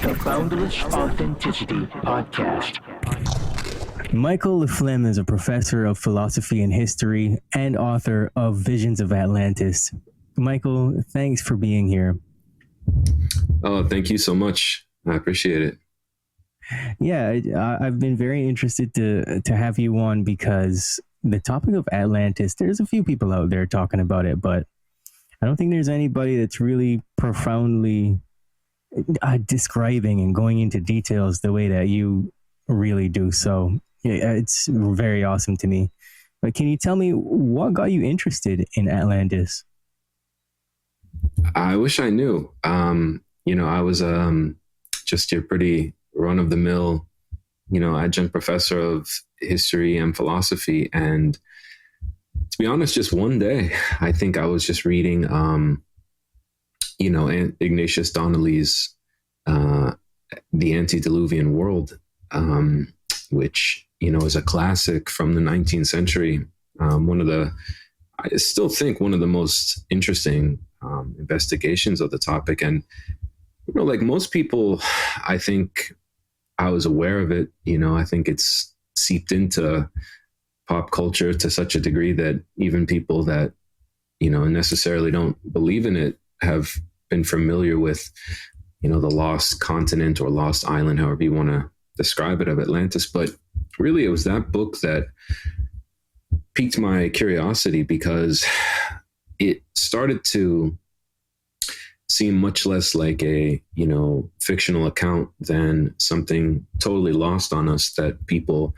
the Boundless Authenticity Podcast. Michael Flem is a professor of philosophy and history and author of Visions of Atlantis. Michael, thanks for being here. Oh, thank you so much. I appreciate it. Yeah, I've been very interested to have you on because the topic of Atlantis, there's a few people out there talking about it, but I don't think there's anybody that's really profoundly describing and going into details the way that you really do. So yeah, it's very awesome to me. But can you tell me what got you interested in Atlantis? I wish I knew. I was just your pretty run-of-the-mill, adjunct professor of history and philosophy. And to be honest, just one day, I think I was just reading, Ignatius Donnelly's The Antediluvian World, which, is a classic from the 19th century. I still think one of the most interesting investigations of the topic. And, like most people, I think I was aware of it. I think it's seeped into pop culture to such a degree that even people that, necessarily don't believe in it have been familiar with, the lost continent or lost island, however you want to describe it, of Atlantis. But really, it was that book that piqued my curiosity because it started to seem much less like a, fictional account than something totally lost on us that people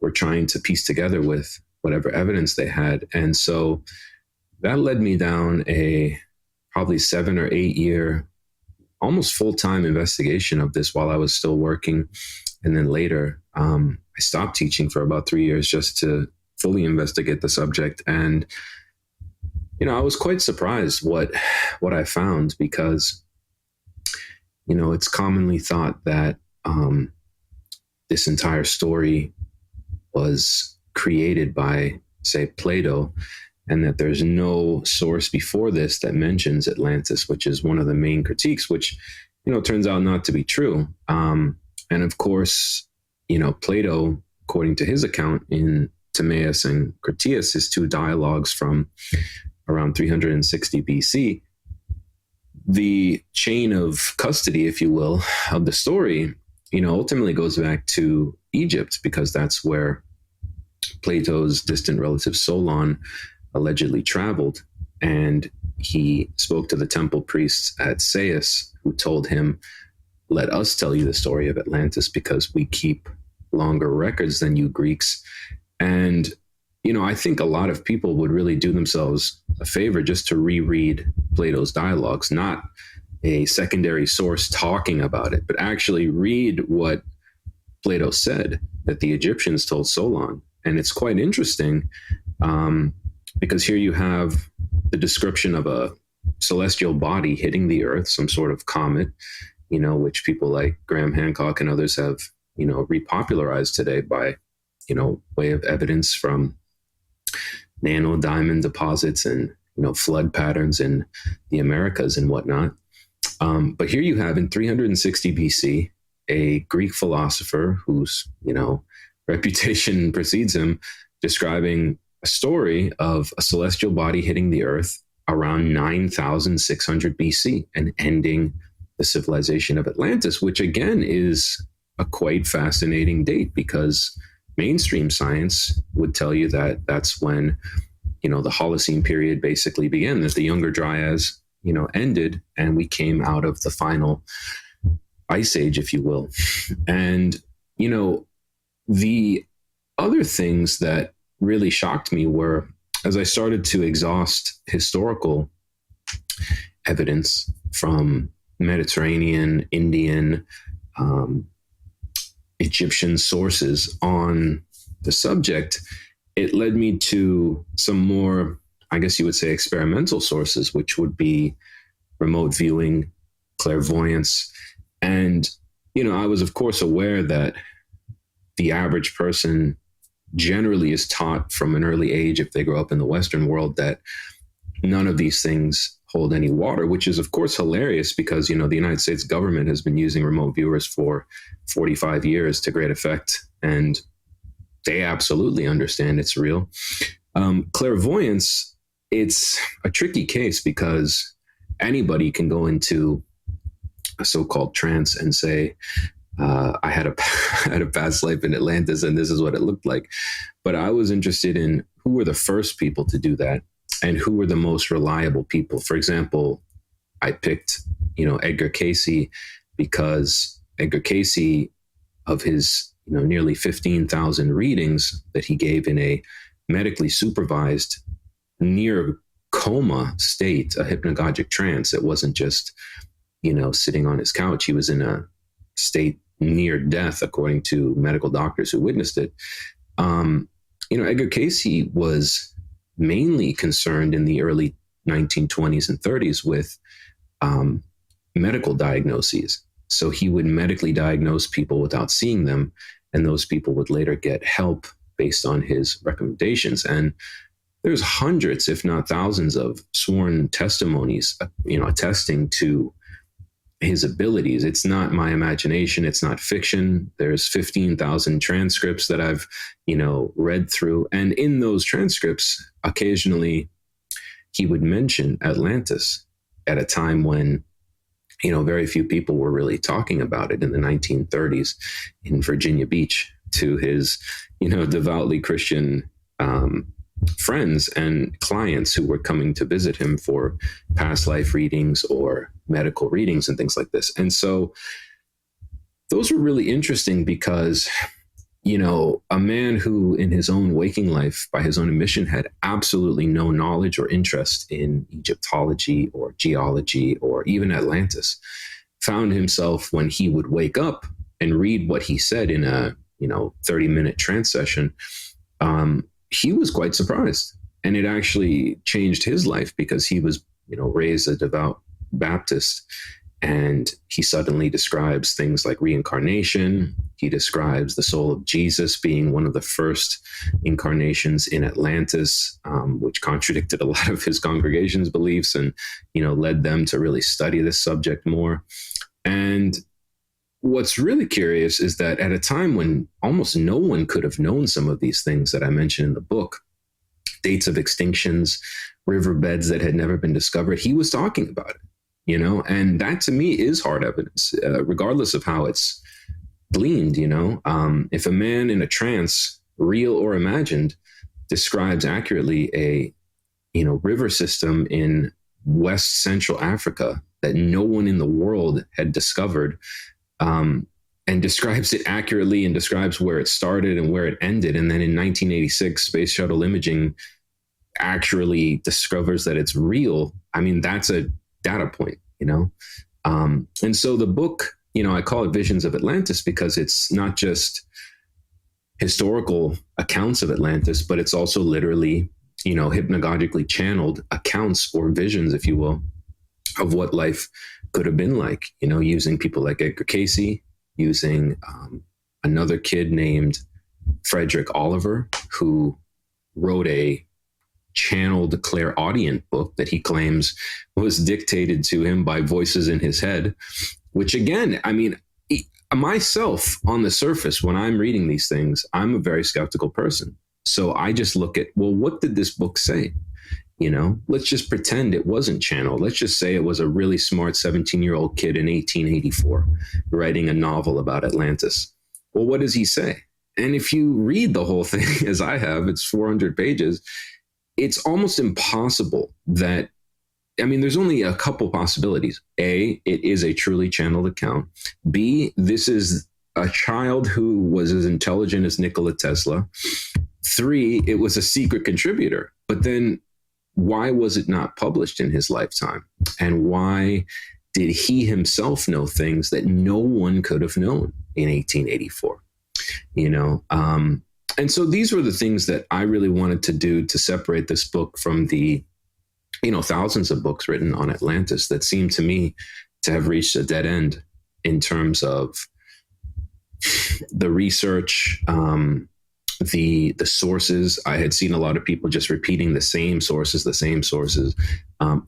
were trying to piece together with whatever evidence they had. And so that led me down a probably 7 or 8 year, almost full-time investigation of this while I was still working. And then later, I stopped teaching for about 3 years just to fully investigate the subject. And I was quite surprised what I found because, it's commonly thought that this entire story was created by, say, Plato, and that there's no source before this that mentions Atlantis, which is one of the main critiques, which, turns out not to be true. And of course, Plato, according to his account in Timaeus and Critias, his two dialogues from around 360 BC, the chain of custody, if you will, of the story, ultimately goes back to Egypt, because that's where Plato's distant relative Solon allegedly traveled. And he spoke to the temple priests at Sais, who told him, "Let us tell you the story of Atlantis because we keep longer records than you Greeks." And I think a lot of people would really do themselves a favor just to reread Plato's dialogues, not a secondary source talking about it, but actually read what Plato said that the Egyptians told Solon. And it's quite interesting because here you have the description of a celestial body hitting the earth, some sort of comet, which people like Graham Hancock and others have, repopularized today by, way of evidence from nano diamond deposits and, flood patterns in the Americas and whatnot. But here you have in 360 BC, a Greek philosopher whose, reputation precedes him, describing a story of a celestial body hitting the earth around 9,600 BC and ending the civilization of Atlantis, which again is a quite fascinating date because mainstream science would tell you that that's when, the Holocene period basically began, that the Younger Dryas, ended, and we came out of the final ice age, if you will. And, the other things that really shocked me were, as I started to exhaust historical evidence from Mediterranean, Indian, Egyptian sources on the subject, it led me to some more, I guess you would say, experimental sources, which would be remote viewing, clairvoyance. And, I was, of course, aware that the average person generally is taught from an early age, if they grow up in the Western world, that none of these things hold any water, which is of course hilarious because, the United States government has been using remote viewers for 45 years to great effect. And they absolutely understand it's real. Clairvoyance, it's a tricky case because anybody can go into a so-called trance and say, I had a past life in Atlantis and this is what it looked like. But I was interested in who were the first people to do that and who were the most reliable people. For example, I picked, Edgar Cayce because Edgar Cayce, of his, nearly 15,000 readings that he gave in a medically supervised near coma state, a hypnagogic trance. It wasn't just, sitting on his couch. He was in a state near death, according to medical doctors who witnessed it. Edgar Cayce was mainly concerned in the early 1920s and 30s with medical diagnoses. So he would medically diagnose people without seeing them, and those people would later get help based on his recommendations. And there's hundreds, if not thousands, of sworn testimonies, attesting to his abilities. It's not my imagination. It's not fiction. There's 15,000 transcripts that I've, read through. And in those transcripts, occasionally he would mention Atlantis at a time when, very few people were really talking about it in the 1930s in Virginia Beach to his, devoutly Christian friends and clients who were coming to visit him for past life readings or medical readings and things like this. And so those were really interesting because, a man who in his own waking life, by his own admission, had absolutely no knowledge or interest in Egyptology or geology or even Atlantis, found himself, when he would wake up and read what he said in a, 30-minute trance session, he was quite surprised. And it actually changed his life because he was, raised a devout Baptist, and he suddenly describes things like reincarnation. He describes the soul of Jesus being one of the first incarnations in Atlantis, which contradicted a lot of his congregation's beliefs and, led them to really study this subject more. And what's really curious is that at a time when almost no one could have known some of these things that I mentioned in the book, dates of extinctions, riverbeds that had never been discovered, he was talking about it, and that to me is hard evidence, regardless of how it's gleaned. If a man in a trance, real or imagined, describes accurately a, river system in West Central Africa that no one in the world had discovered, and describes it accurately and describes where it started and where it ended. And then in 1986, Space Shuttle Imaging actually discovers that it's real. I mean, that's a data point, and so the book, I call it Visions of Atlantis because it's not just historical accounts of Atlantis, but it's also literally, hypnagogically channeled accounts or visions, if you will, of what life could have been like, using people like Edgar Cayce, using another kid named Frederick Oliver, who wrote a channeled clairaudient book that he claims was dictated to him by voices in his head, which again, I mean, myself on the surface, when I'm reading these things, I'm a very skeptical person. So I just look at, well, what did this book say? Let's just pretend it wasn't channeled. Let's just say it was a really smart 17-year-old kid in 1884 writing a novel about Atlantis. Well, what does he say? And if you read the whole thing, as I have, it's 400 pages, it's almost impossible that, there's only a couple possibilities. A, it is a truly channeled account. B, this is a child who was as intelligent as Nikola Tesla. 3, it was a secret contributor. But then why was it not published in his lifetime? And why did he himself know things that no one could have known in 1884? And so these were the things that I really wanted to do to separate this book from the, thousands of books written on Atlantis that seemed to me to have reached a dead end in terms of the research, the sources. I had seen a lot of people just repeating the same sources,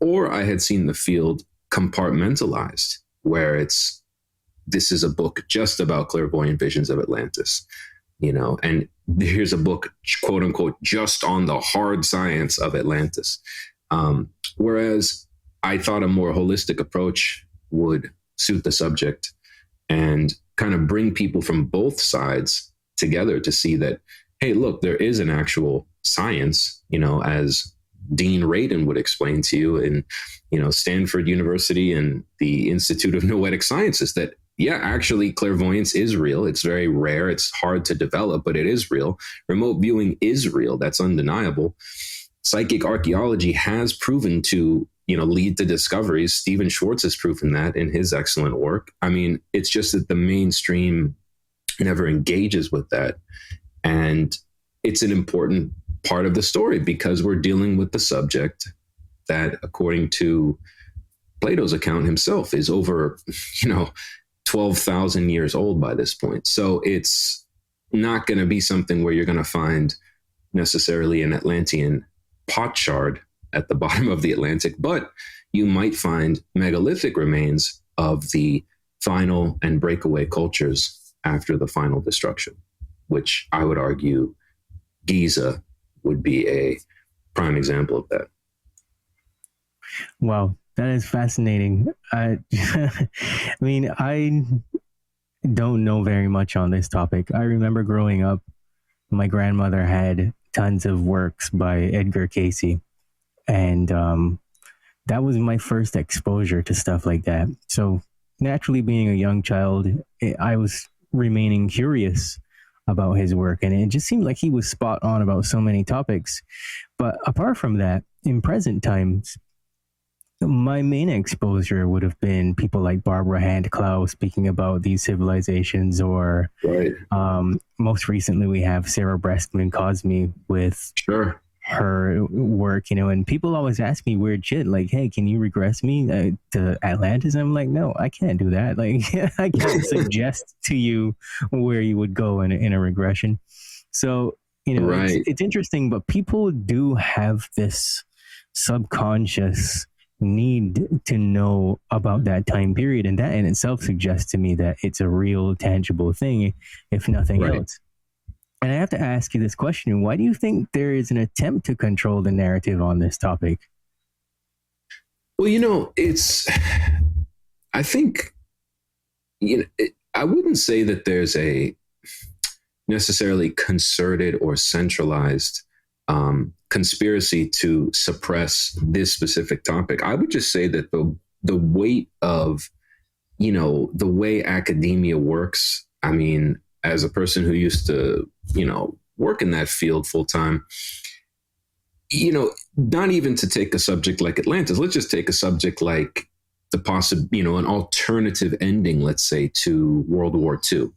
or I had seen the field compartmentalized, where this is a book just about clairvoyant visions of Atlantis, and here's a book, quote unquote, just on the hard science of Atlantis. Whereas I thought a more holistic approach would suit the subject and kind of bring people from both sides together to see that, hey, look, there is an actual science, as Dean Radin would explain to you in, Stanford University and the Institute of Noetic Sciences, that, yeah, actually clairvoyance is real. It's very rare. It's hard to develop, but it is real. Remote viewing is real. That's undeniable. Psychic archaeology has proven to, lead to discoveries. Stephen Schwartz has proven that in his excellent work. I mean, it's just that the mainstream never engages with that. And it's an important part of the story because we're dealing with the subject that, according to Plato's account himself, is over, 12,000 years old by this point. So it's not going to be something where you're going to find necessarily an Atlantean potsherd at the bottom of the Atlantic, but you might find megalithic remains of the final and breakaway cultures after the final destruction, which I would argue Giza would be a prime example of that. Wow, that is fascinating. I mean, I don't know very much on this topic. I remember growing up, my grandmother had tons of works by Edgar Cayce, and that was my first exposure to stuff like that. So naturally, being a young child, I was remaining curious about his work, and it just seemed like he was spot on about so many topics. But apart from that, in present times, my main exposure would have been people like Barbara Hand-Clow speaking about these civilizations, or right. Most recently we have Sarah Breskman Cosme with her work, and people always ask me weird shit like, hey, can you regress me to Atlantis? I'm like, no, I can't do that. Like, I can't suggest to you where you would go in a regression. So, right. It's interesting, but people do have this subconscious need to know about that time period, and that in itself suggests to me that it's a real tangible thing, if nothing else. And I have to ask you this question: why do you think there is an attempt to control the narrative on this topic? Well, I think, I wouldn't say that there's a necessarily concerted or centralized conspiracy to suppress this specific topic. I would just say that the weight of, the way academia works, I mean, as a person who used to, work in that field full time, not even to take a subject like Atlantis, let's just take a subject like an alternative ending, let's say, to World War II,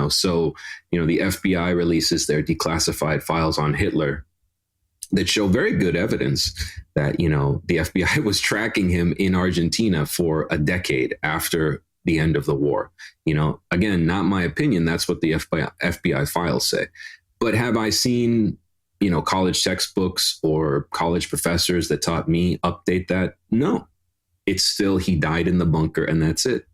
so, the FBI releases their declassified files on Hitler that show very good evidence that, the FBI was tracking him in Argentina for a decade after the end of the war. Again, not my opinion. That's what the FBI files say. But have I seen, college textbooks or college professors that taught me update that? No. It's still, he died in the bunker and that's it.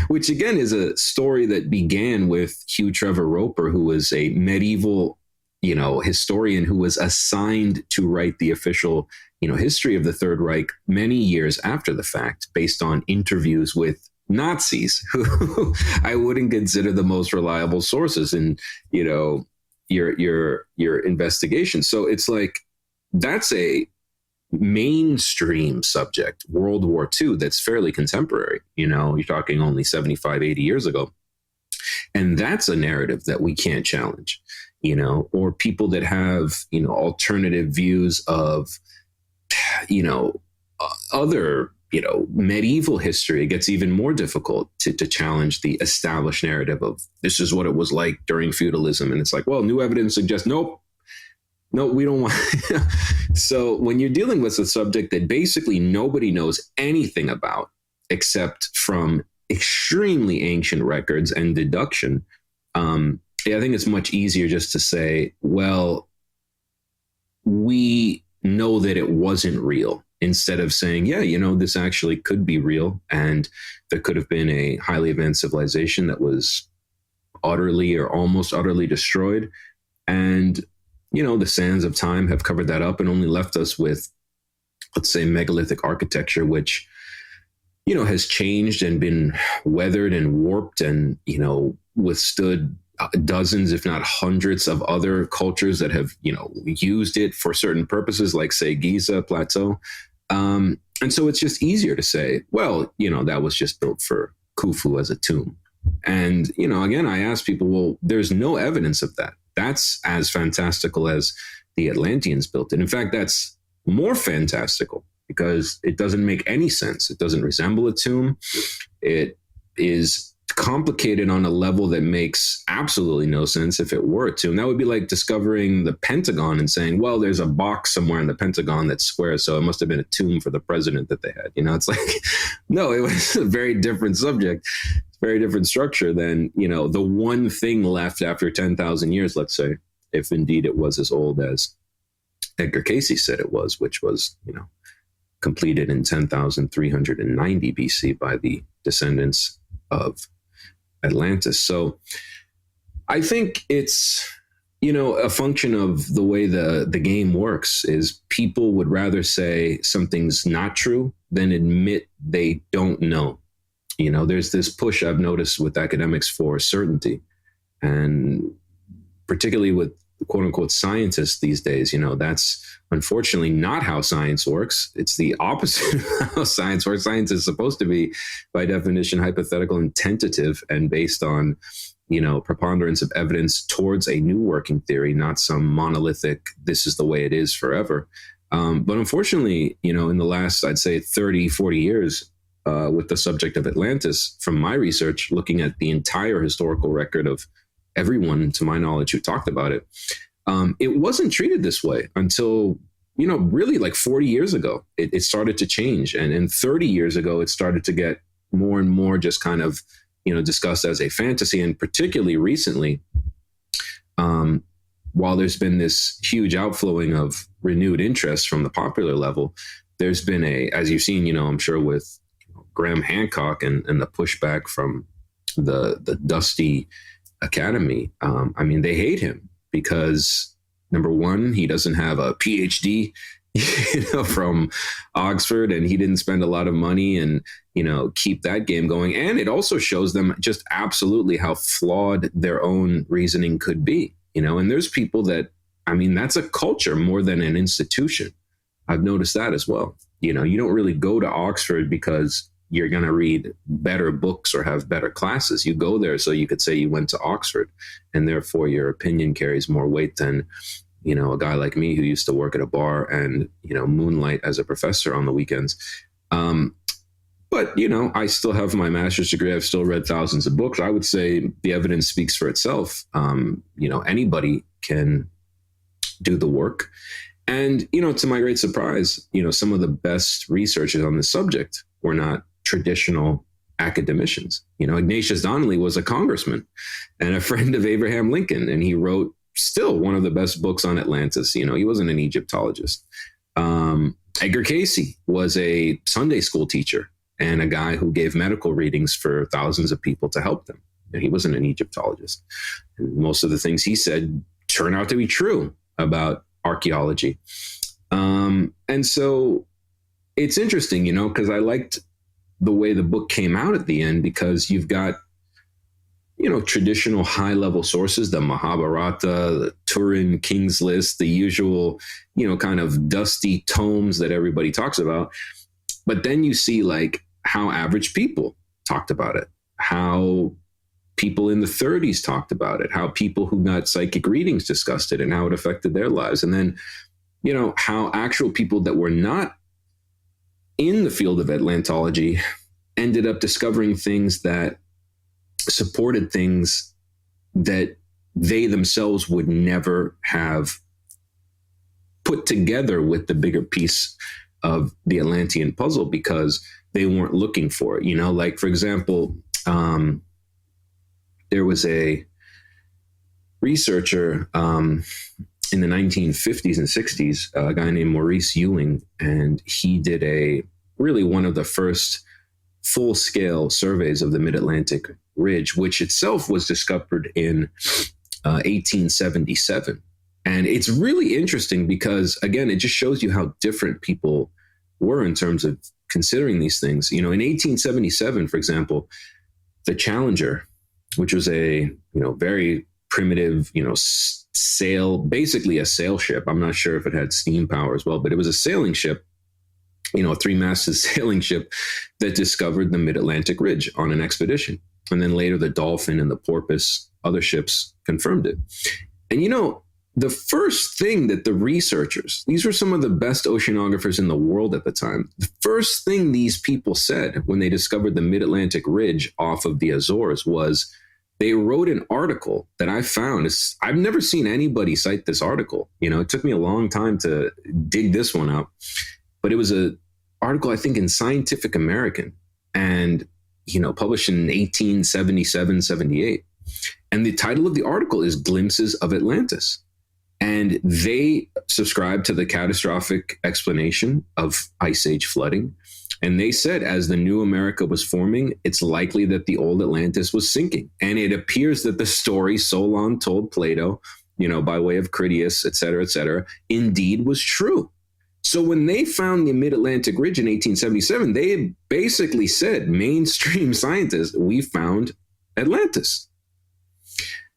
Which again is a story that began with Hugh Trevor Roper, who was a medieval historian who was assigned to write the official, history of the Third Reich many years after the fact, based on interviews with Nazis who I wouldn't consider the most reliable sources in, your investigation. So it's like, that's a mainstream subject, World War II, that's fairly contemporary. You're talking only 75, 80 years ago. And that's a narrative that we can't challenge. Or people that have, alternative views of, other, medieval history. It gets even more difficult to challenge the established narrative of this is what it was like during feudalism. And it's like, well, new evidence suggests, nope, we don't want. So when you're dealing with a subject that basically nobody knows anything about, except from extremely ancient records and deduction, I think it's much easier just to say, well, we know that it wasn't real instead of saying, yeah, this actually could be real. And there could have been a highly advanced civilization that was utterly or almost utterly destroyed. And, the sands of time have covered that up and only left us with, let's say, megalithic architecture, which, has changed and been weathered and warped and, withstood dozens, if not hundreds of other cultures that have, used it for certain purposes, like, say, Giza, Plateau. And so it's just easier to say, well, that was just built for Khufu as a tomb. And, again, I ask people, well, there's no evidence of that. That's as fantastical as the Atlanteans built it. In fact, that's more fantastical because it doesn't make any sense. It doesn't resemble a tomb. It is complicated on a level that makes absolutely no sense if it were a tomb. That would be like discovering the Pentagon and saying, well, there's a box somewhere in the Pentagon that's square, so it must have been a tomb for the president that they had. It's like, no, it was a very different subject, very different structure than, the one thing left after 10,000 years, let's say, if indeed it was as old as Edgar Cayce said it was, which was, completed in 10,390 BC by the descendants of Atlantis. So I think it's, a function of the way the game works is people would rather say something's not true than admit they don't know. There's this push I've noticed with academics for certainty, and particularly with quote unquote scientists these days, that's unfortunately not how science works. It's the opposite of how science works. Science is supposed to be, by definition, hypothetical and tentative and based on, preponderance of evidence towards a new working theory, not some monolithic, this is the way it is forever. But unfortunately, in the last, I'd say 30, 40 years, with the subject of Atlantis, from my research, looking at the entire historical record of everyone, to my knowledge, who talked about it, it wasn't treated this way until, really like 40 years ago. It started to change. And 30 years ago, it started to get more and more just kind of, discussed as a fantasy. And particularly recently, while there's been this huge outflowing of renewed interest from the popular level, there's been as you've seen, I'm sure with Graham Hancock and the pushback from the Dusty Academy. They hate him because, number one, he doesn't have a PhD, from Oxford, and he didn't spend a lot of money and, keep that game going. And it also shows them just absolutely how flawed their own reasoning could be, and there's people that, that's a culture more than an institution. I've noticed that as well. You don't really go to Oxford because you're going to read better books or have better classes. You go there so you could say you went to Oxford, and therefore your opinion carries more weight than, a guy like me who used to work at a bar and, moonlight as a professor on the weekends. But, I still have my master's degree. I've still read thousands of books. I would say the evidence speaks for itself. Anybody can do the work. And, to my great surprise, some of the best researchers on this subject were not traditional academicians. Ignatius Donnelly was a congressman and a friend of Abraham Lincoln, and he wrote still one of the best books on Atlantis. He wasn't an Egyptologist. Edgar Cayce was a Sunday school teacher and a guy who gave medical readings for thousands of people to help them. And he wasn't an Egyptologist. And most of the things he said turn out to be true about archaeology. And so it's interesting, because I liked the way the book came out at the end, because you've got, traditional high-level sources, the Mahabharata, the Turin King's List, the usual, kind of dusty tomes that everybody talks about. But then you see like how average people talked about it, how people in the 30s talked about it, how people who got psychic readings discussed it and how it affected their lives. And then, how actual people that were not in the field of Atlantology ended up discovering things that supported things that they themselves would never have put together with the bigger piece of the Atlantean puzzle because they weren't looking for it. Like, for example, there was a researcher, in the 1950s and 60s, a guy named Maurice Ewing, and he did really one of the first full-scale surveys of the Mid-Atlantic Ridge, which itself was discovered in 1877. And it's really interesting because, again, it just shows you how different people were in terms of considering these things. In 1877, for example, the Challenger, which was a very primitive basically a sail ship. I'm not sure if it had steam power as well, but it was a sailing ship, a three-masted sailing ship that discovered the Mid-Atlantic Ridge on an expedition. And then later the Dolphin and the Porpoise, other ships, confirmed it. And the first thing that the researchers, these were some of the best oceanographers in the world at the time, the first thing these people said when they discovered the Mid-Atlantic Ridge off of the Azores was they wrote an article that I found. I've never seen anybody cite this article. It took me a long time to dig this one out, but it was an article, I think, in Scientific American, and published in 1877, 78. And the title of the article is Glimpses of Atlantis. And they subscribed to the catastrophic explanation of Ice Age flooding. And they said, as the new America was forming, it's likely that the old Atlantis was sinking. And it appears that the story Solon told Plato, by way of Critias, et cetera, indeed was true. So when they found the Mid-Atlantic Ridge in 1877, they basically said, mainstream scientists, we found Atlantis.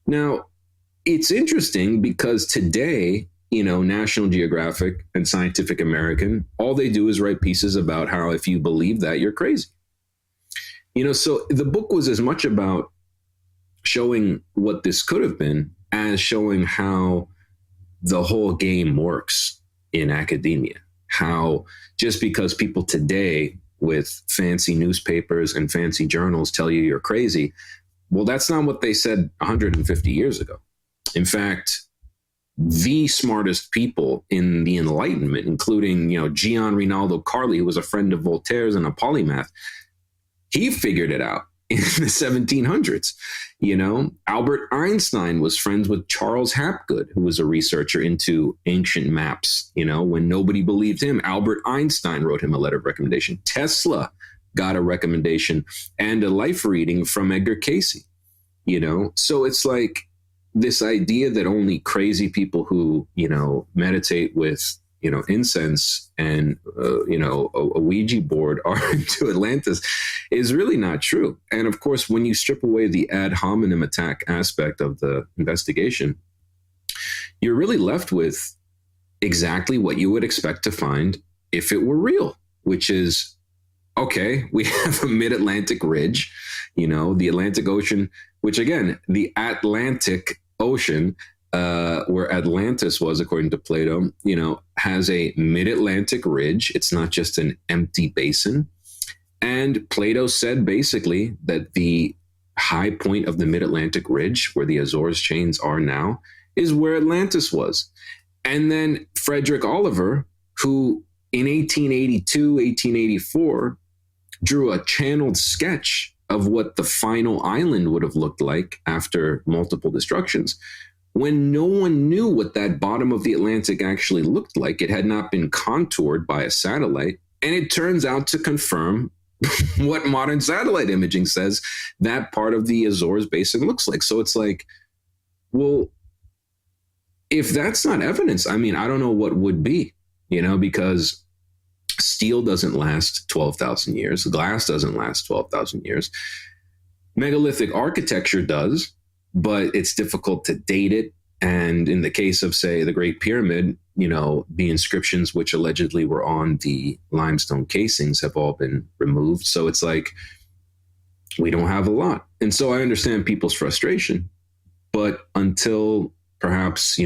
Now, it's interesting because today, National Geographic and Scientific American, all they do is write pieces about how if you believe that, you're crazy. So the book was as much about showing what this could have been as showing how the whole game works in academia. How just because people today with fancy newspapers and fancy journals tell you you're crazy, well, that's not what they said 150 years ago. In fact, the smartest people in the Enlightenment, including, Gian Rinaldo Carli, who was a friend of Voltaire's and a polymath, he figured it out in the 1700s. Albert Einstein was friends with Charles Hapgood, who was a researcher into ancient maps. When nobody believed him, Albert Einstein wrote him a letter of recommendation. Tesla got a recommendation and a life reading from Edgar Cayce. So it's like, this idea that only crazy people who, meditate with, incense and, a Ouija board are into Atlantis is really not true. And of course, when you strip away the ad hominem attack aspect of the investigation, you're really left with exactly what you would expect to find if it were real, which is, okay, we have a mid-Atlantic ridge, the Atlantic Ocean, which again, the Atlantic Ocean, where Atlantis was, according to Plato, has a mid-Atlantic ridge. It's not just an empty basin. And Plato said basically that the high point of the mid-Atlantic ridge, where the Azores chains are now, is where Atlantis was. And then Frederick Oliver, who in 1882, 1884, drew a channeled sketch of what the final island would have looked like after multiple destructions, when no one knew what that bottom of the Atlantic actually looked like. It had not been contoured by a satellite. And it turns out to confirm what modern satellite imaging says that part of the Azores basin looks like. So it's like, well, if that's not evidence, I don't know what would be, because steel doesn't last 12,000 years. Glass doesn't last 12,000 years. Megalithic architecture does, but it's difficult to date it. And in the case of, say, the Great Pyramid, the inscriptions which allegedly were on the limestone casings have all been removed. So it's like, we don't have a lot. And so I understand people's frustration, but until perhaps,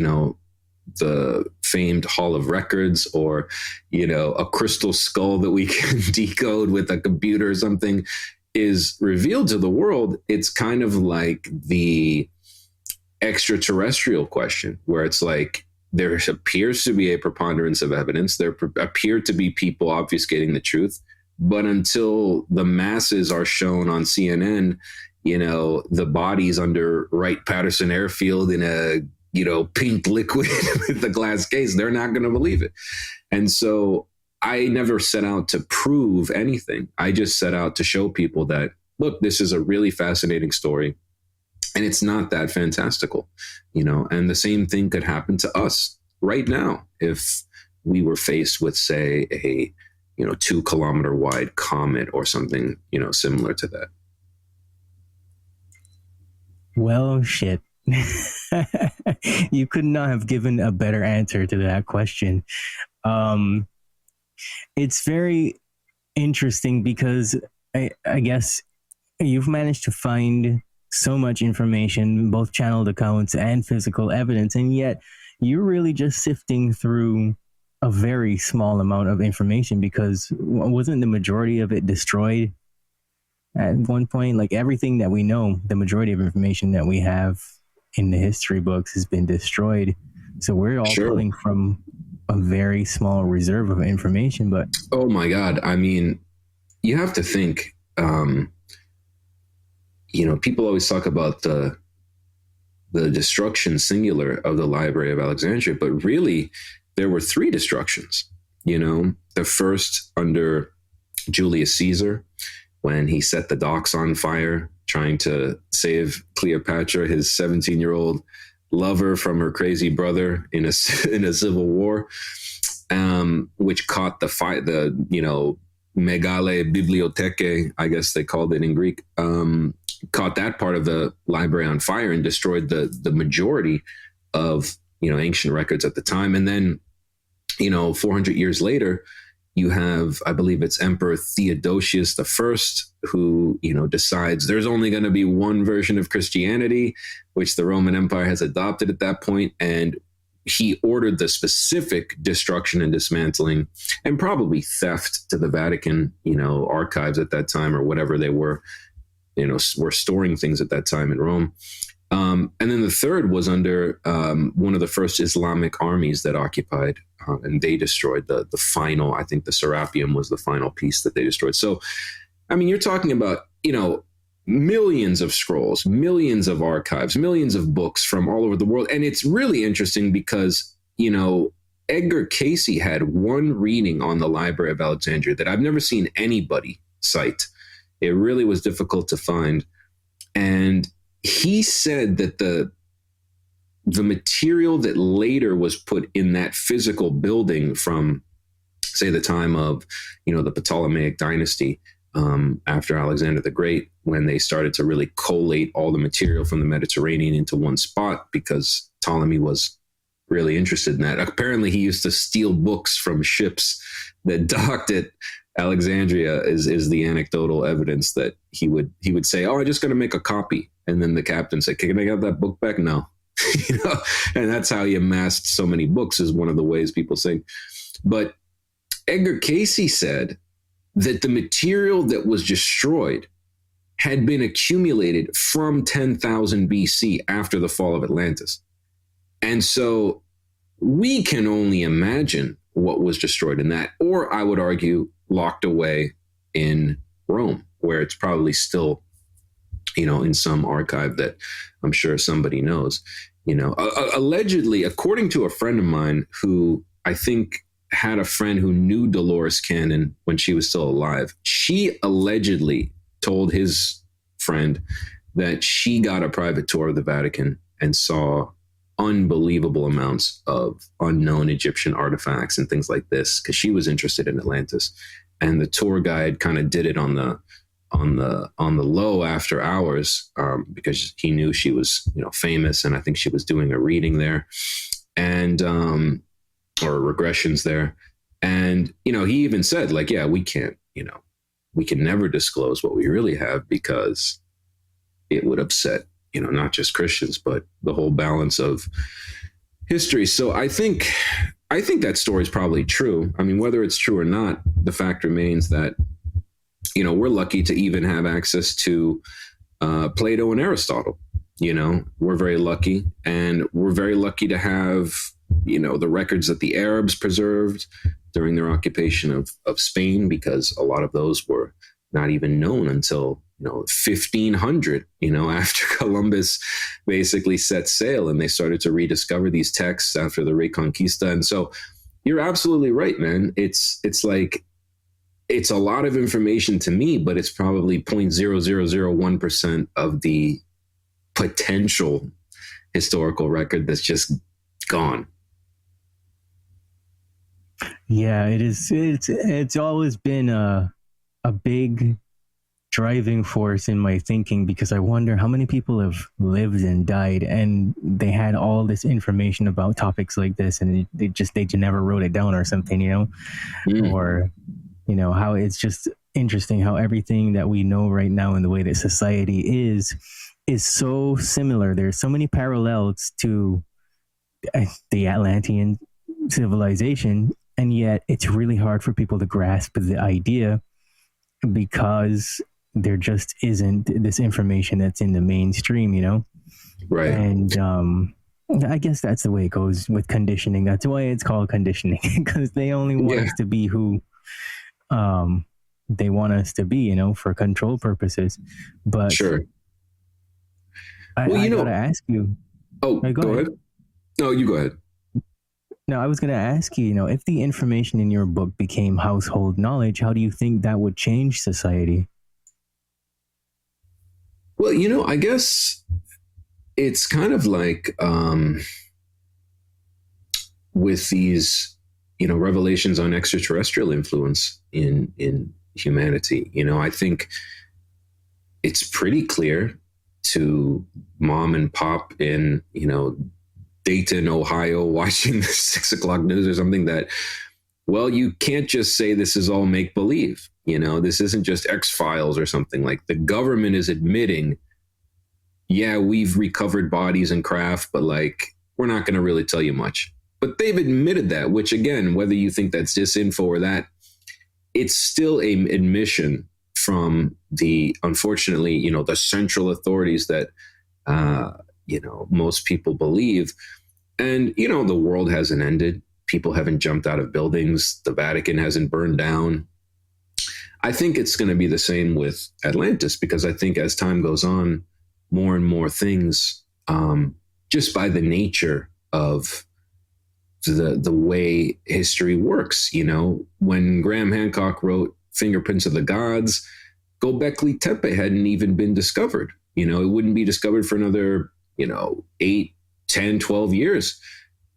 the famed Hall of Records or, a crystal skull that we can decode with a computer or something is revealed to the world, it's kind of like the extraterrestrial question, where it's like, there appears to be a preponderance of evidence. There appear to be people obfuscating the truth. But until the masses are shown on CNN, the bodies under Wright-Patterson Airfield in a pink liquid with the glass case. They're not going to believe it. And so I never set out to prove anything. I just set out to show people that, look, this is a really fascinating story and it's not that fantastical, and the same thing could happen to us right now if we were faced with, say, a 2-kilometer wide comet or something, similar to that. Well, shit. You could not have given a better answer to that question. It's very interesting because I guess you've managed to find so much information, both channeled accounts and physical evidence, and yet you're really just sifting through a very small amount of information, because wasn't the majority of it destroyed at one point? Like everything that we know, the majority of information that we have in the history books has been destroyed. So we're all pulling from a very small reserve of information. But oh my God, I mean, you have to think, people always talk about the destruction singular of the Library of Alexandria, but really there were 3 destructions. The first under Julius Caesar, when he set the docks on fire, trying to save Cleopatra, his 17-year-old lover, from her crazy brother in a civil war, which caught the megale bibliotheke, I guess they called it in Greek, caught that part of the library on fire and destroyed the majority of ancient records at the time. And then 400 years later, you have, I believe it's Emperor Theodosius I, who decides there's only going to be one version of Christianity, which the Roman Empire has adopted at that point, and he ordered the specific destruction and dismantling and probably theft to the Vatican archives at that time, or whatever they were storing things at that time in Rome. And then the third was under one of the first Islamic armies that occupied, and they destroyed the final, I think the Serapeum was the final piece that they destroyed. So, I mean, you're talking about, millions of scrolls, millions of archives, millions of books from all over the world. And it's really interesting because, Edgar Cayce had one reading on the Library of Alexandria that I've never seen anybody cite. It really was difficult to find. And he said that the material that later was put in that physical building from, say, the time of, the Ptolemaic dynasty, after Alexander the Great, when they started to really collate all the material from the Mediterranean into one spot, because Ptolemy was really interested in that. Apparently, he used to steal books from ships that docked at Alexandria. Is the anecdotal evidence that he would say, "Oh, I'm just going to make a copy," and then the captain said, "Can I have that book back?" No, and that's how he amassed so many books. Is one of the ways people say. But Edgar Cayce said that the material that was destroyed had been accumulated from 10,000 BC after the fall of Atlantis. And so we can only imagine what was destroyed in that, or I would argue locked away in Rome, where it's probably still, in some archive that I'm sure somebody knows, allegedly, according to a friend of mine who I think had a friend who knew Dolores Cannon when she was still alive. She allegedly told his friend that she got a private tour of the Vatican and saw unbelievable amounts of unknown Egyptian artifacts and things like this, because she was interested in Atlantis. And the tour guide kind of did it on the low after hours, because he knew she was, famous, and I think she was doing a reading there, and or regressions there. And, he even said, like, yeah, we can't, we can never disclose what we really have, because it would upset, not just Christians, but the whole balance of history. So I think that story is probably true. I mean, whether it's true or not, the fact remains that, we're lucky to even have access to Plato and Aristotle. We're very lucky, and we're very lucky to have, the records that the Arabs preserved during their occupation of Spain, because a lot of those were not even known until 1500, after Columbus basically set sail, and they started to rediscover these texts after the Reconquista. And so you're absolutely right, man. It's like, it's a lot of information to me, but it's probably 0.0001% of the potential historical record that's just gone. Yeah, it is. It's always been a big driving force in my thinking, because I wonder how many people have lived and died, and they had all this information about topics like this, and they just never wrote it down or something, or how it's just interesting how everything that we know right now in the way that society is so similar. There's so many parallels to the Atlantean civilization, and yet it's really hard for people to grasp the idea, because there just isn't this information that's in the mainstream, Right. And I guess that's the way it goes with conditioning. That's why it's called conditioning, because they only want us to be who they want us to be, for control purposes. But sure. I gotta ask you. Oh, go ahead. No, you go ahead. No, I was going to ask you, if the information in your book became household knowledge, how do you think that would change society? Well, I guess it's kind of like with these, revelations on extraterrestrial influence in humanity. I think it's pretty clear to mom and pop in, Dayton, Ohio, watching the 6 o'clock news or something, that, well, you can't just say this is all make believe. This isn't just X-Files or something. Like, the government is admitting, yeah, we've recovered bodies and craft, but like, we're not going to really tell you much. But they've admitted that, which, again, whether you think that's disinfo or that, it's still a admission from the, unfortunately, the central authorities that, most people believe. And, the world hasn't ended. People haven't jumped out of buildings. The Vatican hasn't burned down. I think it's going to be the same with Atlantis, because I think as time goes on, more and more things, just by the nature of the way history works, when Graham Hancock wrote Fingerprints of the Gods, Göbekli Tepe hadn't even been discovered. It wouldn't be discovered for another, 8, 10, 12 years.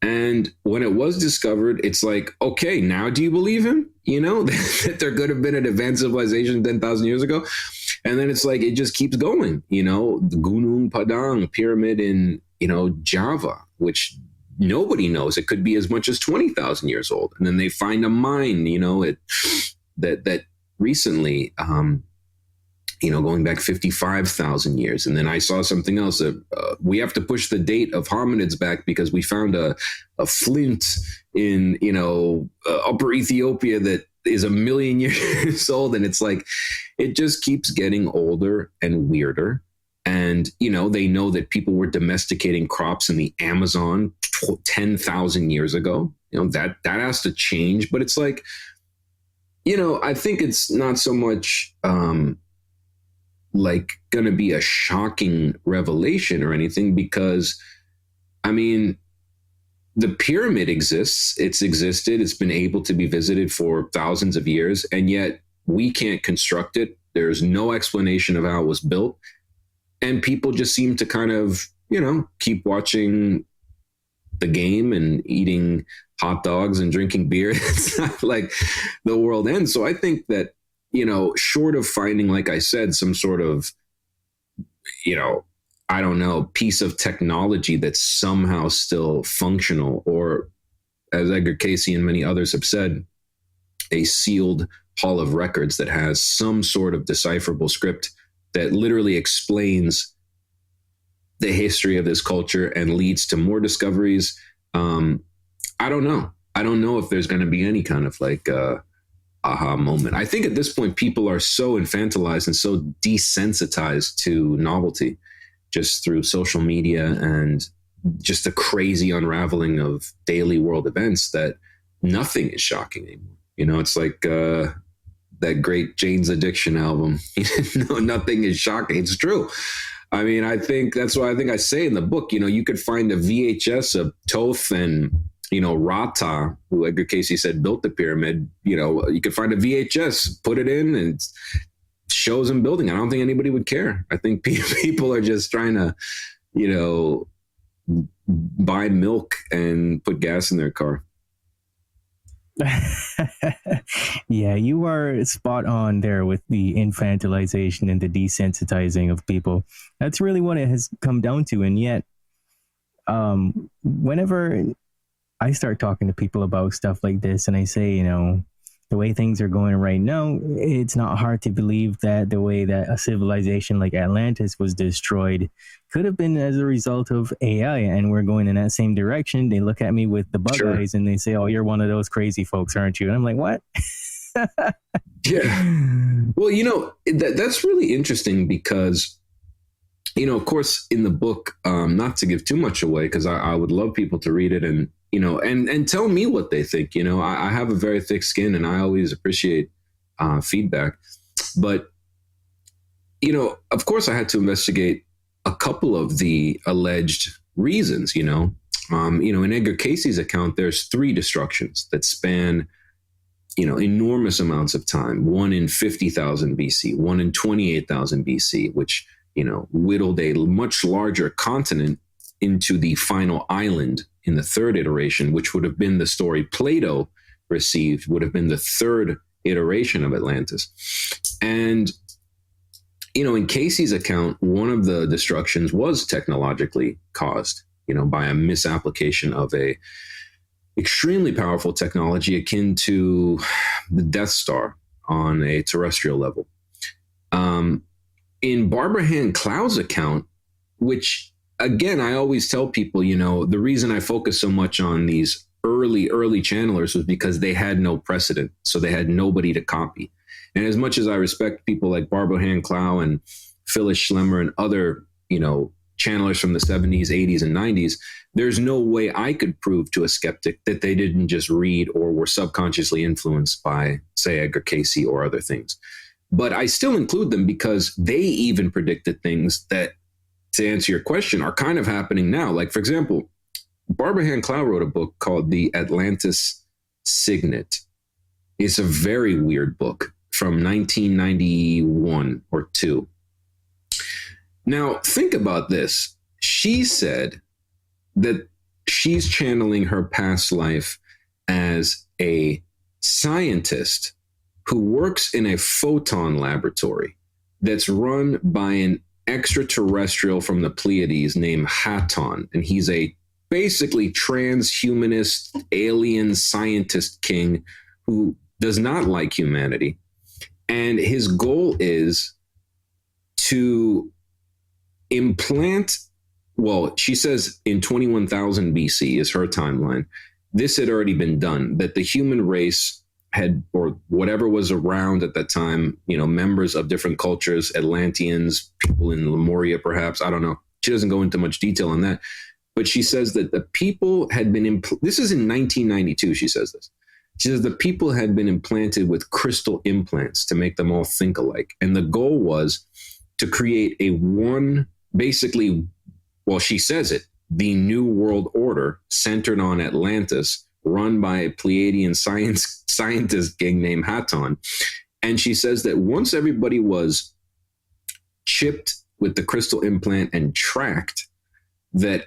And when it was discovered, it's like, okay, now do you believe him? That there could have been an advanced civilization 10,000 years ago. And then it's like, it just keeps going, the Gunung Padang pyramid in, Java, which nobody knows. It could be as much as 20,000 years old. And then they find a mine, that recently, going back 55,000 years. And then I saw something else. We have to push the date of hominids back because we found a flint in, Upper Ethiopia that is 1 million years old. And it's like, it just keeps getting older and weirder. And, they know that people were domesticating crops in the Amazon 10,000 years ago. That has to change. But it's like, I think it's not so much, like going to be a shocking revelation or anything, because the pyramid exists. It's existed. It's been able to be visited for thousands of years, and yet we can't construct it. There's no explanation of how it was built. And people just seem to kind of, keep watching the game and eating hot dogs and drinking beer. It's not like the world ends. So I think that, short of finding, like I said, some sort of, I don't know, piece of technology that's somehow still functional, or, as Edgar Cayce and many others have said, a sealed hall of records that has some sort of decipherable script that literally explains the history of this culture and leads to more discoveries. I don't know. I don't know if there's going to be any kind of like aha moment. I think at this point, people are so infantilized and so desensitized to novelty just through social media and just the crazy unraveling of daily world events that nothing is shocking anymore. It's like that great Jane's Addiction album. No, nothing is shocking. It's true. I mean, I think that's why I say in the book, you could find a VHS of Thoth and, Rata, who Edgar Casey said built the pyramid. You could find a VHS, put it in, and it shows them building. I don't think anybody would care. I think people are just trying to, buy milk and put gas in their car. Yeah, you are spot on there with the infantilization and the desensitizing of people. That's really what it has come down to. And yet, whenever I start talking to people about stuff like this and I say, the way things are going right now, it's not hard to believe that the way that a civilization like Atlantis was destroyed could have been as a result of AI, and we're going in that same direction. They look at me with the bug eyes and they say, "Oh, you're one of those crazy folks, aren't you?" And I'm like, "What?" Yeah. Well, that's really interesting because, of course, in the book, not to give too much away, because I would love people to read it and, and tell me what they think. I have a very thick skin and I always appreciate feedback. But, of course, I had to investigate a couple of the alleged reasons, in Edgar Casey's account, there's 3 destructions that span, enormous amounts of time. One in 50,000 BC, one in 28,000 BC, which, whittled a much larger continent into the final island in the 3rd iteration, which would have been the story Plato received, would have been the 3rd iteration of Atlantis. And, in Casey's account, one of the destructions was technologically caused, by a misapplication of a extremely powerful technology akin to the Death Star on a terrestrial level. In Barbara Hand Cloud's account, which, again, I always tell people, the reason I focus so much on these early channelers was because they had no precedent. So they had nobody to copy. And as much as I respect people like Barbara Hand Cloud and Phyllis Schlemmer and other, channelers from the 70s, 80s, and 90s, there's no way I could prove to a skeptic that they didn't just read or were subconsciously influenced by, say, Edgar Casey or other things. But I still include them because they even predicted things that, to answer your question, are kind of happening now. Like, for example, Barbara Hand Cloud wrote a book called The Atlantis Signet. It's a very weird book from 1991 or 2. Now, think about this. She said that she's channeling her past life as a scientist who works in a photon laboratory that's run by an extraterrestrial from the Pleiades named Haton. And he's a basically transhumanist alien scientist king who does not like humanity. And his goal is to implant, well, she says in 21,000 BC is her timeline. This had already been done, that the human race had, or whatever was around at that time, members of different cultures, Atlanteans, people in Lemuria, perhaps, I don't know. She doesn't go into much detail on that. But she says that the people had been, this is in 1992, she says this. She says the people had been implanted with crystal implants to make them all think alike. And the goal was to create a one, basically, well, she says it, the new world order centered on Atlantis, run by a Pleiadian scientist gang named Haton. And she says that once everybody was chipped with the crystal implant and tracked, that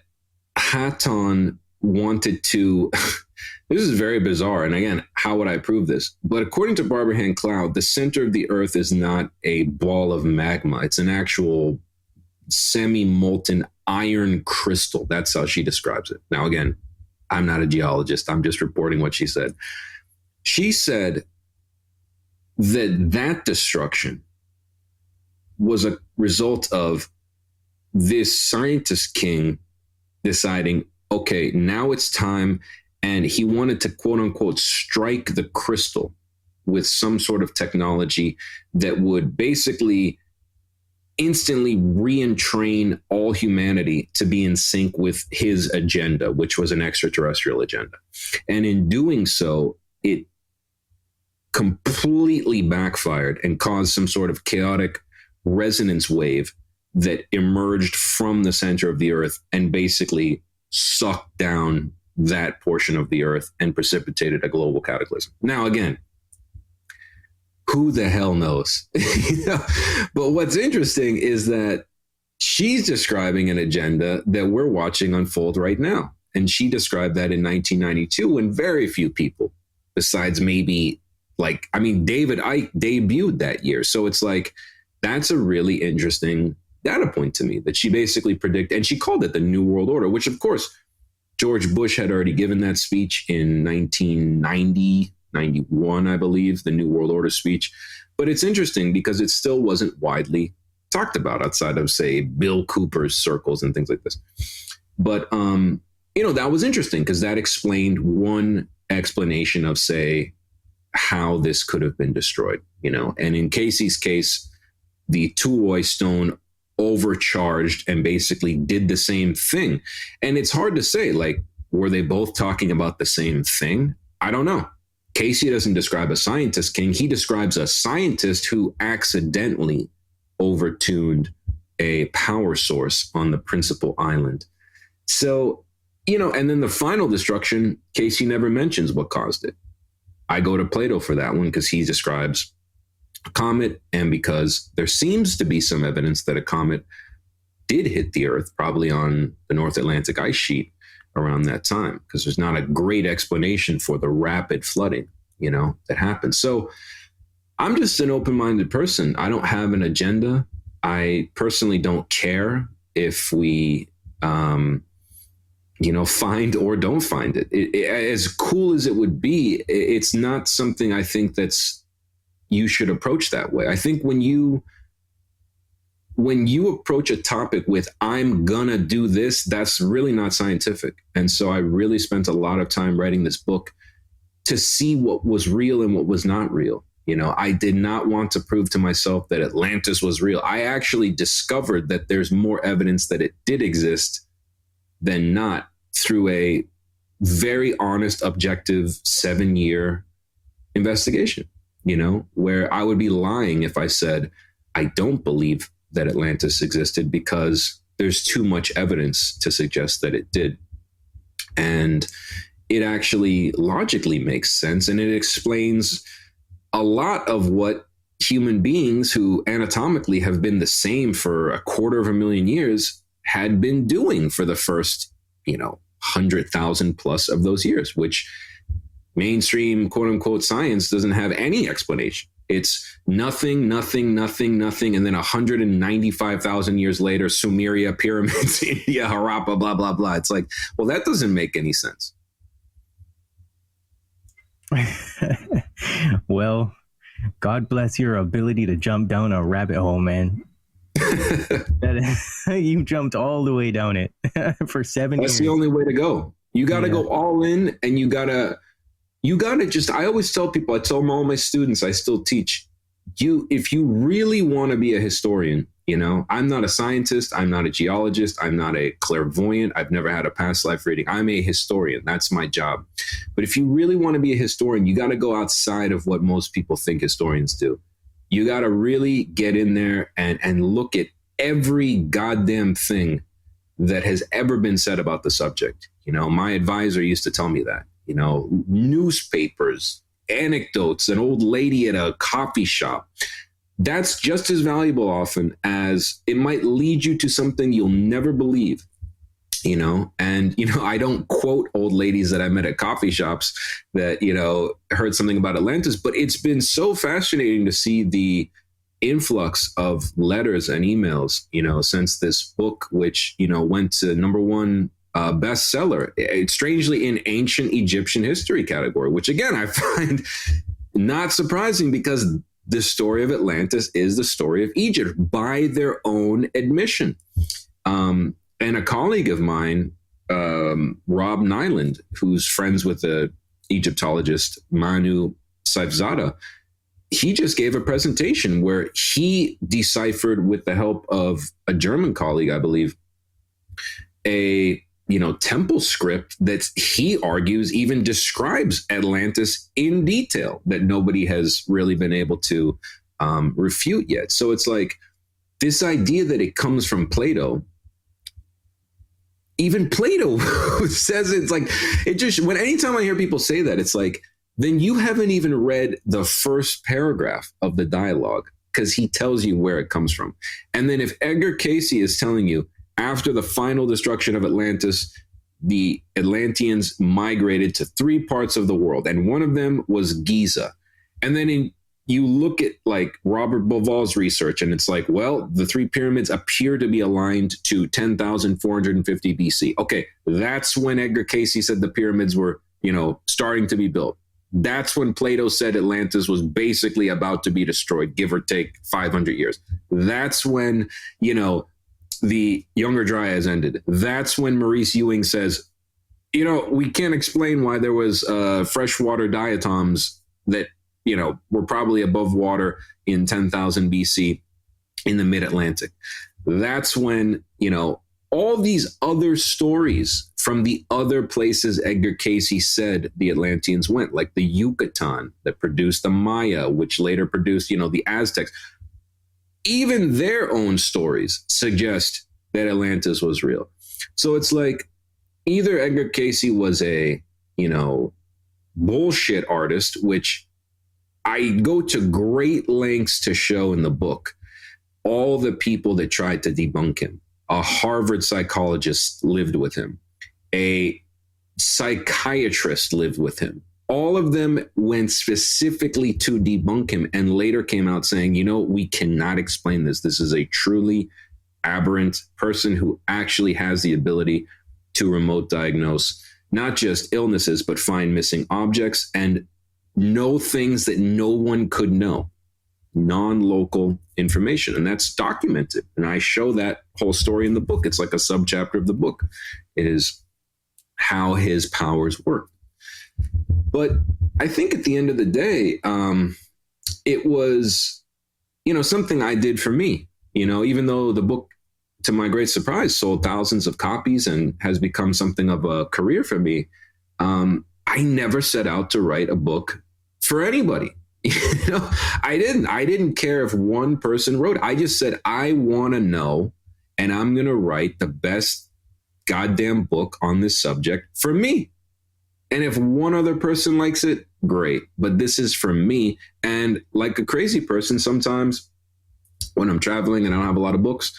Haton wanted to, this is very bizarre. And again, how would I prove this? But according to Barbara Hand Cloud, the center of the earth is not a ball of magma. It's an actual semi-molten iron crystal. That's how she describes it. Now, again, I'm not a geologist. I'm just reporting what she said. She said that destruction was a result of this scientist king deciding, okay, now it's time. And he wanted to, quote unquote, strike the crystal with some sort of technology that would basically instantly re-entrain all humanity to be in sync with his agenda, which was an extraterrestrial agenda. And in doing so, it completely backfired and caused some sort of chaotic resonance wave that emerged from the center of the earth and basically sucked down that portion of the earth and precipitated a global cataclysm. Now, again, who the hell knows? But what's interesting is that she's describing an agenda that we're watching unfold right now. And she described that in 1992 when very few people, besides maybe David Icke debuted that year. So it's like, that's a really interesting data point to me that she basically predicted, and she called it the New World Order, which of course, George Bush had already given that speech in 1990, 91, I believe, the New World Order speech. But it's interesting because it still wasn't widely talked about outside of, say, Bill Cooper's circles and things like this. But, that was interesting because that explained one explanation of, say, how this could have been destroyed, And in Casey's case, the Tuoi stone overcharged and basically did the same thing. And it's hard to say, were they both talking about the same thing? I don't know. Casey doesn't describe a scientist king. He describes a scientist who accidentally overtuned a power source on the principal island. So, and then the final destruction, Casey never mentions what caused it. I go to Plato for that one because he describes a comet, and because there seems to be some evidence that a comet did hit the Earth, probably on the North Atlantic ice sheet around that time, because there's not a great explanation for the rapid flooding, that happened. So I'm just an open-minded person. I don't have an agenda. I personally don't care if we, find or don't find it. As cool as it would be, it's not something I think you should approach that way. I think when you approach a topic with, I'm gonna do this, that's really not scientific. And so I really spent a lot of time writing this book to see what was real and what was not real. I did not want to prove to myself that Atlantis was real. I actually discovered that there's more evidence that it did exist than not through a very honest, objective 7-year investigation, where I would be lying if I said, I don't believe that Atlantis existed, because there's too much evidence to suggest that it did. And it actually logically makes sense. And it explains a lot of what human beings who anatomically have been the same for 250,000 years had been doing for the first, 100,000 plus of those years, which mainstream quote unquote science doesn't have any explanation. It's nothing, nothing, nothing, nothing. And then 195,000 years later, Sumeria, pyramids, India, Harappa, blah, blah, blah. It's like, well, that doesn't make any sense. Well, God bless your ability to jump down a rabbit hole, man. You jumped all the way down it for 7 years. That's the only way to go. You got to go all in, and you got to just, I always tell people, I tell all my students, I still teach, if you really want to be a historian, I'm not a scientist, I'm not a geologist, I'm not a clairvoyant, I've never had a past life reading. I'm a historian. That's my job. But if you really want to be a historian, you got to go outside of what most people think historians do. You got to really get in there and look at every goddamn thing that has ever been said about the subject. My advisor used to tell me that, newspapers, anecdotes, an old lady at a coffee shop. That's just as valuable often as it might lead you to something you'll never believe. I don't quote old ladies that I met at coffee shops that, heard something about Atlantis, but it's been so fascinating to see the influx of letters and emails, since this book, which, went to #1 bestseller, strangely in ancient Egyptian history category, which again, I find not surprising because the story of Atlantis is the story of Egypt by their own admission. And a colleague of mine, Rob Nyland, who's friends with the Egyptologist Manu Saifzada, he just gave a presentation where he deciphered, with the help of a German colleague, I believe, a temple script that he argues even describes Atlantis in detail that nobody has really been able to refute yet. So it's like this idea that it comes from Plato. Even Plato says it's like, it just, when anytime I hear people say that, it's like, then you haven't even read the first paragraph of the dialogue, because he tells you where it comes from. And then if Edgar Cayce is telling you after the final destruction of Atlantis, the Atlanteans migrated to 3 parts of the world, and one of them was Giza. And then you look at like Robert Bauval's research, and it's like, well, the 3 pyramids appear to be aligned to 10,450 BC. Okay, that's when Edgar Cayce said the pyramids were, starting to be built. That's when Plato said Atlantis was basically about to be destroyed, give or take 500 years. That's when, the Younger Dryas ended. That's when Maurice Ewing says, we can't explain why there was freshwater diatoms that, were probably above water in 10,000 BC in the mid-Atlantic. That's when, all these other stories from the other places Edgar Cayce said the Atlanteans went, like the Yucatan that produced the Maya, which later produced, the Aztecs. Even their own stories suggest that Atlantis was real. So it's like either Edgar Cayce was a, bullshit artist, which I go to great lengths to show in the book all the people that tried to debunk him. A Harvard psychologist lived with him. A psychiatrist lived with him. All of them went specifically to debunk him and later came out saying, we cannot explain this. This is a truly aberrant person who actually has the ability to remote diagnose not just illnesses, but find missing objects and know things that no one could know. Non-local information, and that's documented, and I show that whole story in the book. It's like a subchapter of the book. It is how his powers work. But I think at the end of the day, it was something I did for me. Even though the book, to my great surprise, sold thousands of copies and has become something of a career for me, I never set out to write a book for anybody. I didn't care if one person wrote. I just said, I want to know, and I'm going to write the best goddamn book on this subject for me. And if one other person likes it, great. But this is for me. And like a crazy person, sometimes when I'm traveling and I don't have a lot of books,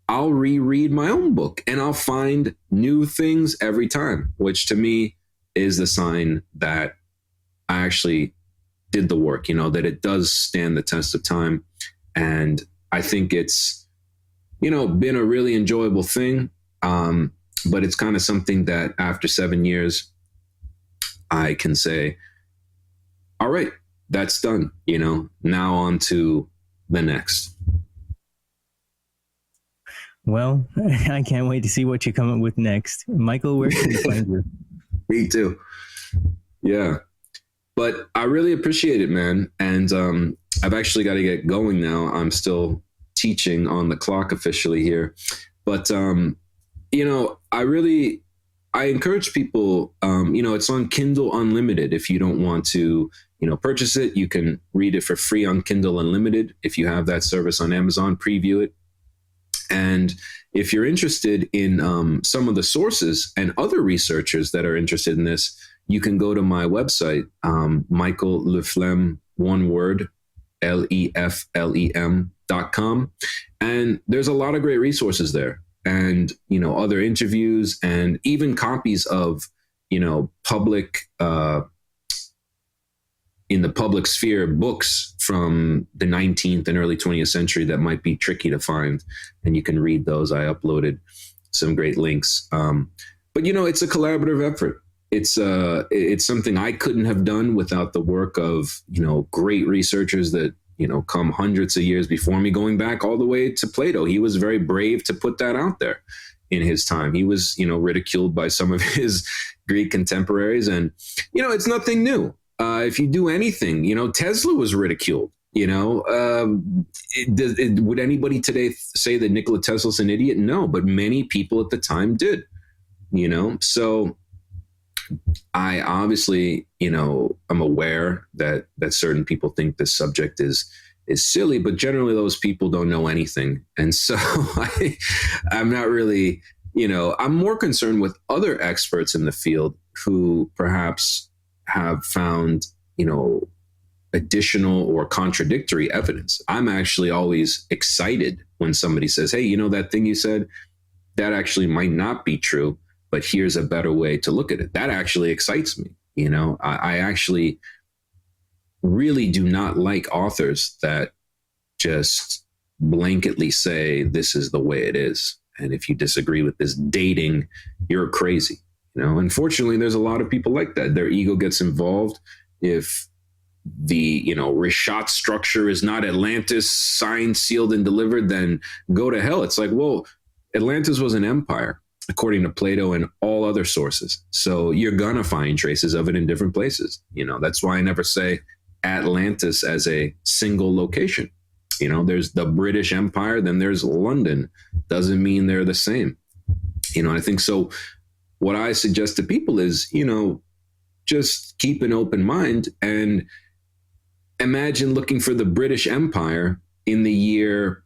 I'll reread my own book and I'll find new things every time, which to me is the sign that I actually did the work, that it does stand the test of time. And I think it's, been a really enjoyable thing. But it's kind of something that after 7 years, I can say, all right, that's done, now on to the next. Well, I can't wait to see what you come up with next. Michael, where can we find you? Me too. Yeah. But I really appreciate it, man. And I've actually got to get going now. I'm still teaching on the clock officially here. But, I encourage people, it's on Kindle Unlimited. If you don't want to, purchase it, you can read it for free on Kindle Unlimited. If you have that service on Amazon, preview it. And if you're interested in some of the sources and other researchers that are interested in this, you can go to my website, Michael Leflem, one word, LEFLEM.com. And there's a lot of great resources there. And, other interviews and even copies of, public, in the public sphere books from the 19th and early 20th century that might be tricky to find. And you can read those. I uploaded some great links. But, it's a collaborative effort. It's something I couldn't have done without the work of, great researchers that, come hundreds of years before me, going back all the way to Plato. He was very brave to put that out there in his time. He was, ridiculed by some of his Greek contemporaries. And, it's nothing new. If you do anything, Tesla was ridiculed. Would anybody today say that Nikola Tesla's an idiot? No, but many people at the time did. So I obviously, I'm aware that certain people think this subject is silly, but generally those people don't know anything. And so I'm not really, I'm more concerned with other experts in the field who perhaps have found, additional or contradictory evidence. I'm actually always excited when somebody says, hey, that thing you said, that actually might not be true, but here's a better way to look at it. That actually excites me. I actually really do not like authors that just blanketly say this is the way it is. And if you disagree with this dating, you're crazy. Unfortunately, there's a lot of people like that. Their ego gets involved. If the, Rishat structure is not Atlantis, signed, sealed, and delivered, then go to hell. It's like, well, Atlantis was an empire, according to Plato and all other sources. So you're going to find traces of it in different places. That's why I never say Atlantis as a single location. There's the British Empire, then there's London. Doesn't mean they're the same. I think so. What I suggest to people is, just keep an open mind and imagine looking for the British Empire in the year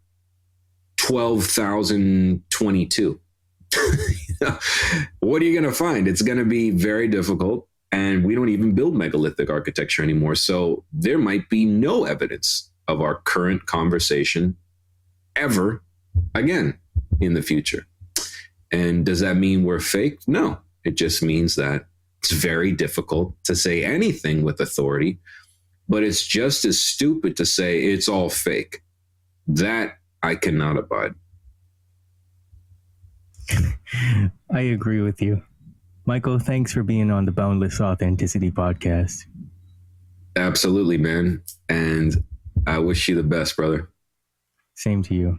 12,022. What are you going to find? It's going to be very difficult. And we don't even build megalithic architecture anymore. So there might be no evidence of our current conversation ever again in the future. And does that mean we're fake? No, it just means that it's very difficult to say anything with authority, but it's just as stupid to say it's all fake. That I cannot abide. I agree with you. Michael, thanks for being on the Boundless Authenticity podcast. Absolutely, man. And I wish you the best, brother. Same to you.